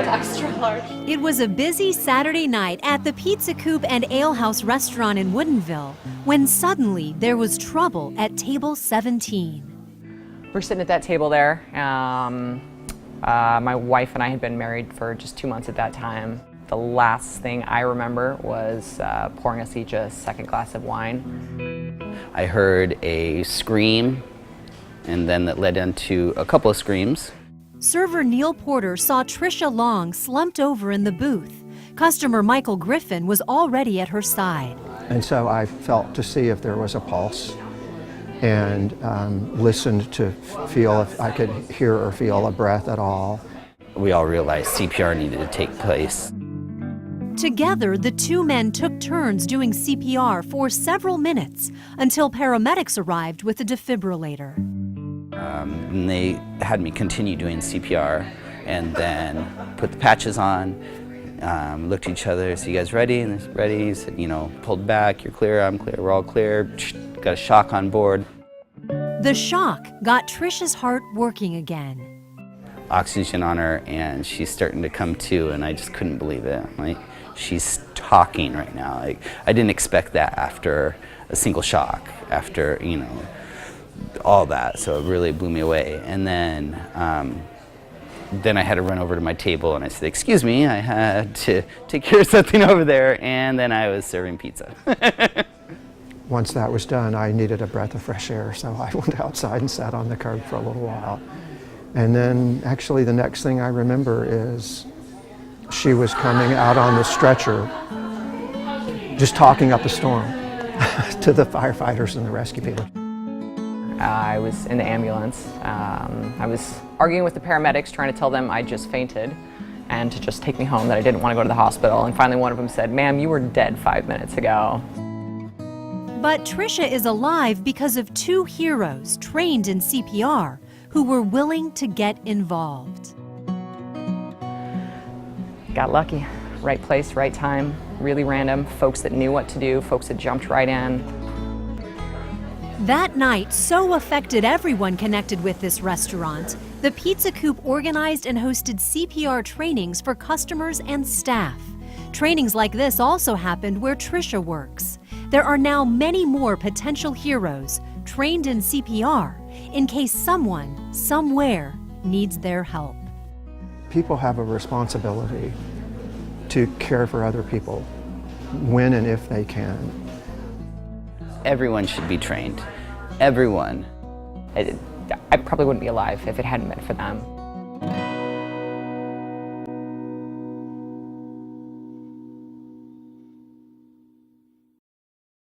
Extra large. It was a busy Saturday night at the Pizza Coop and Ale House restaurant in Woodinville when suddenly there was trouble at table 17. We're sitting at that table there. My wife and I had been married for just 2 months at that time. The last thing I remember was pouring us each a second glass of wine. I heard a scream, and then that led into a couple of screams. Server Neil Porter saw Tricia Long slumped over in the booth. Customer Michael Griffin was already at her side. And so I felt to see if there was a pulse and listened to feel if I could hear or feel a breath at all. We all realized CPR needed to take place. Together, the two men took turns doing CPR for several minutes until paramedics arrived with a defibrillator. And they had me continue doing CPR and then put the patches on, looked at each other, said, "You guys ready?" And they're ready. Said, pulled back, "You're clear, I'm clear, we're all clear." Got a shock on board. The shock got Tricia's heart working again. Oxygen on her, and she's starting to come to, and I just couldn't believe it. Like, she's talking right now. Like, I didn't expect that after a single shock, after, all that, so it really blew me away. And then I had to run over to my table and I said, "Excuse me, I had to take care of something over there," and then I was serving pizza. Once that was done, I needed a breath of fresh air, so I went outside and sat on the curb for a little while. And then actually the next thing I remember is she was coming out on the stretcher, just talking up a storm to the firefighters and the rescue people. I was in the ambulance. I was arguing with the paramedics, trying to tell them I just fainted and to just take me home, that I didn't want to go to the hospital. And finally one of them said, "Ma'am, you were dead 5 minutes ago." But Tricia is alive because of two heroes trained in CPR who were willing to get involved. Got lucky. Right place, right time, really random. Folks that knew what to do, folks that jumped right in. That night so affected everyone connected with this restaurant, the Pizza Coop organized and hosted CPR trainings for customers and staff. Trainings like this also happened where Tricia works. There are now many more potential heroes trained in CPR in case someone, somewhere, needs their help. People have a responsibility to care for other people when and if they can. Everyone should be trained. Everyone. I probably wouldn't be alive if it hadn't been for them.